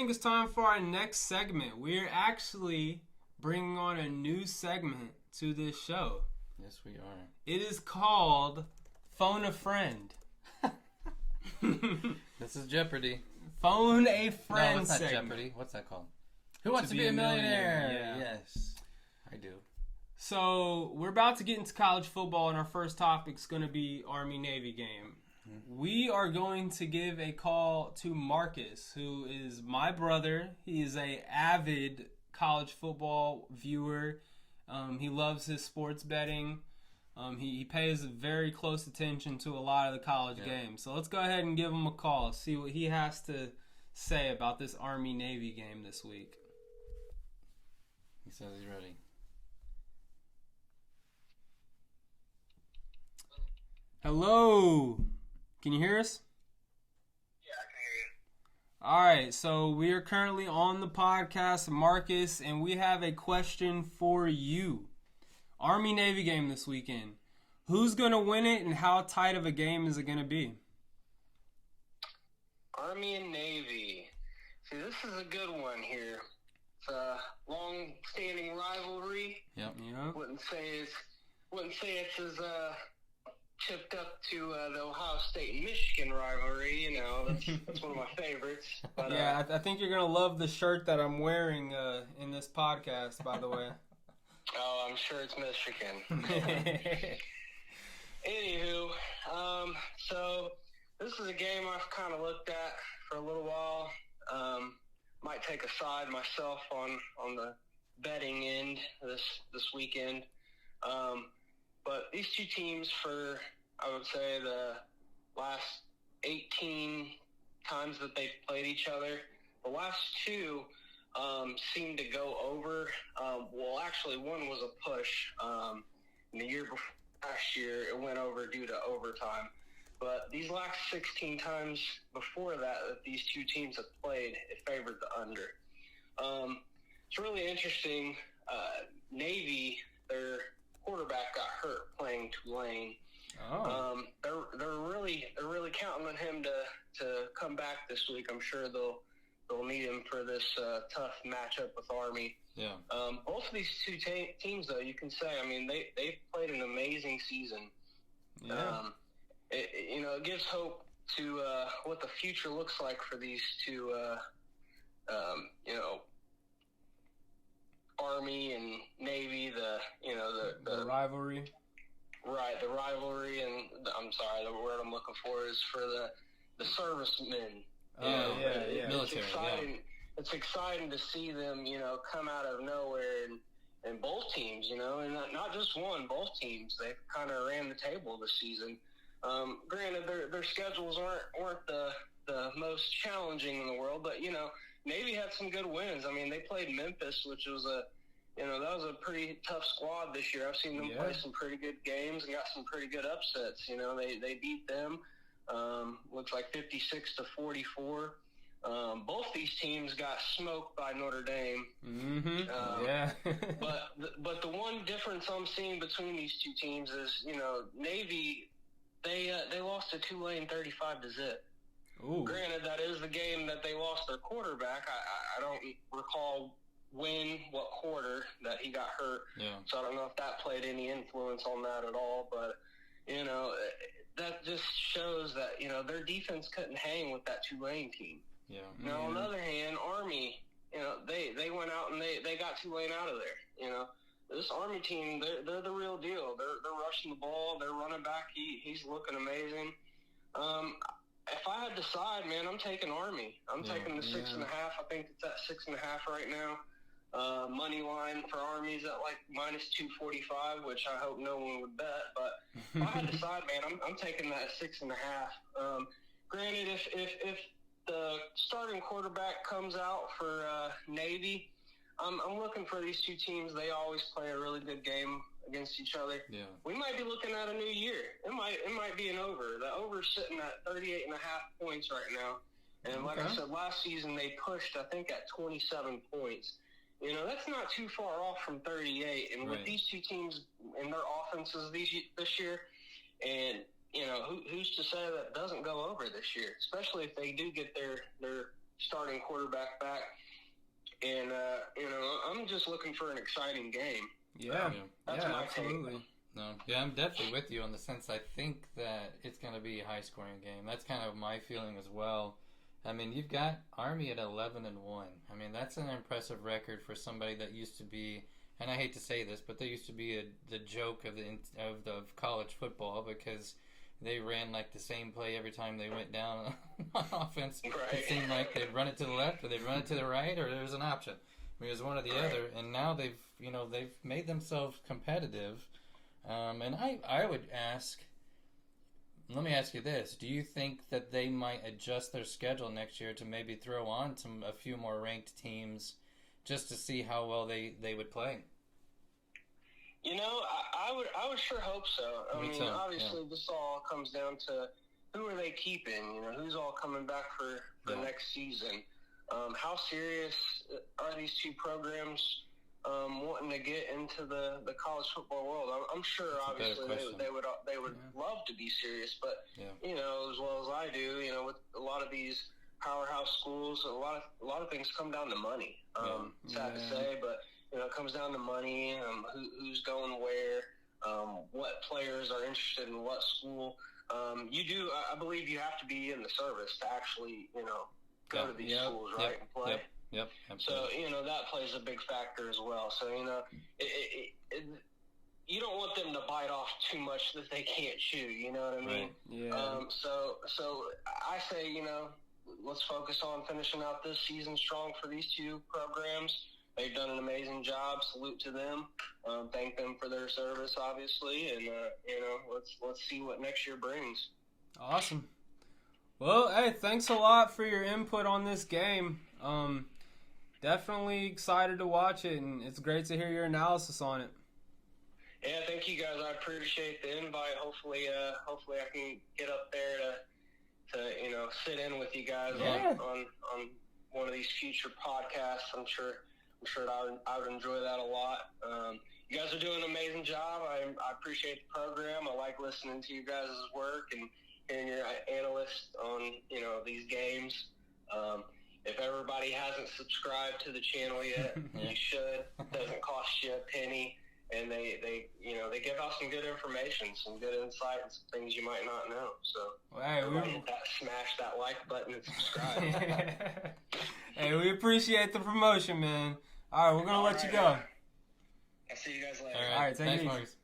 think it's time for our next segment. We're actually bringing on a new segment to this show. Yes, we are. It is called Phone a Friend. This is Jeopardy. Phone a Friend No, it's not segment. Jeopardy. What's that called? Who wants to be a millionaire? Yeah. Yes, I do. So, we're about to get into college football, and our first topic is going to be Army-Navy game. We are going to give a call to Marcus, who is my brother. He is an avid college football viewer. He loves his sports betting. He pays very close attention to a lot of the college games. So let's go ahead and give him a call, see what he has to say about this Army-Navy game this week. He says he's ready. Hello. Can you hear us? Yeah, I can hear you. All right, so we are currently on the podcast, Marcus, and we have a question for you. Army-Navy game this weekend. Who's going to win it, and how tight of a game is it going to be? Army and Navy. See, this is a good one here. It's a long-standing rivalry. Yep. Yep. Wouldn't say it's as chipped up to the Ohio State and Michigan rivalry. You know, that's one of my favorites. But, Yeah, I think you're going to love the shirt that I'm wearing in this podcast, by the way. Oh, I'm sure it's Michigan. Anywho, so this is a game I've kind of looked at for a little while. Might take a side myself on the betting end this weekend. But these two teams, for I would say the last 18 times that they've played each other, the last two seemed to go over. Well, actually, one was a push. In the year before last year, it went over due to overtime. But these last 16 times before that these two teams have played, it favored the under. It's really interesting. Navy, their quarterback got hurt playing Tulane. Oh. They're really counting on him to come back this week. I'm sure they'll need him for this tough matchup with Army. Yeah. Both of these two teams, though, you can say, I mean, they've played an amazing season. Yeah. It gives hope to what the future looks like for these two, Army and Navy, the rivalry. Right, the rivalry, and the word I'm looking for is for the servicemen. Oh, yeah. Military, It's exciting. It's exciting to see them, come out of nowhere, and both teams, and not just one, both teams. They kind of ran the table this season. Granted, their schedules weren't the most challenging in the world, but Navy had some good wins. I mean, they played Memphis, which was that was a pretty tough squad this year. I've seen them play some pretty good games and got some pretty good upsets. They beat them. Looks like 56-44. Both these teams got smoked by Notre Dame. Mm-hmm. Yeah. but the one difference I'm seeing between these two teams is, Navy, they lost to Tulane 35-0. Ooh. Granted, that is the game that they lost their quarterback. I don't recall what quarter that he got hurt. Yeah. So I don't know if that played any influence on that at all. But, that just shows that, their defense couldn't hang with that Tulane team. Yeah. Now, on the other hand, Army, they went out and they got Tulane out of there. This Army team, they're the real deal. They're rushing the ball. Their running back, he's looking amazing. If I had to decide, man, I'm taking Army. I'm taking the 6.5. I think it's at 6.5 right now. Money line for Army is at like -245, which I hope no one would bet. But if I had to decide, man, I'm taking that 6.5. Granted, if the starting quarterback comes out for Navy, I'm looking for these two teams. They always play a really good game against each other. Yeah. We might be looking at a new year. It might be an over. The over's sitting at 38.5 points right now. And like I said, last season they pushed, I think, at 27 points. That's not too far off from 38. And with these two teams and their offenses this year, and, who's to say that doesn't go over this year, especially if they do get their starting quarterback back. And, I'm just looking for an exciting game. Yeah, That's my absolutely. take. No, yeah, I'm definitely with you on the sense I think that it's going to be a high-scoring game. That's kind of my feeling as well. I mean, you've got Army at 11-1. I mean, that's an impressive record for somebody that used to be, and I hate to say this, but they used to be the joke of the college football because they ran like the same play every time they went down on offense. Right. It seemed like they'd run it to the left or they'd run it to the right or there was an option. I mean, it was one or the other, and now they've made themselves competitive. And I would ask. Let me ask you this. Do you think that they might adjust their schedule next year to maybe throw on a few more ranked teams just to see how well they would play? I would sure hope so. I mean, obviously, this all comes down to who are they keeping? Who's all coming back for the next season? How serious are these two programs wanting to get into the college football world? I'm sure, obviously, they would love to be serious, but as well as I do, with a lot of these powerhouse schools, a lot of things come down to money. Sad to say, but it comes down to money. Who's going where? What players are interested in what school? I believe you have to be in the service to actually go to these schools, right, and play. Yep. So, that plays a big factor as well. So, you don't want them to bite off too much that they can't chew, you know what I mean? Right. Yeah. So I say, let's focus on finishing out this season strong for these two programs. They've done an amazing job. Salute to them. Thank them for their service, obviously. And, let's see what next year brings. Awesome. Well, hey, thanks a lot for your input on this game. Definitely excited to watch it, and it's great to hear your analysis on it. Yeah, thank you guys. I appreciate the invite. Hopefully I can get up there to sit in with you guys on one of these future podcasts. I'm sure I would enjoy that a lot. You guys are doing an amazing job. I appreciate the program. I like listening to you guys' work and hearing your analysts on these games. If everybody hasn't subscribed to the channel yet, you should. It doesn't cost you a penny, and they give out some good information, some good insight, and some things you might not know. So, smash that like button and subscribe. Hey, we appreciate the promotion, man. All right, we're gonna let you go. I'll see you guys later. All right, take it easy. Marcus.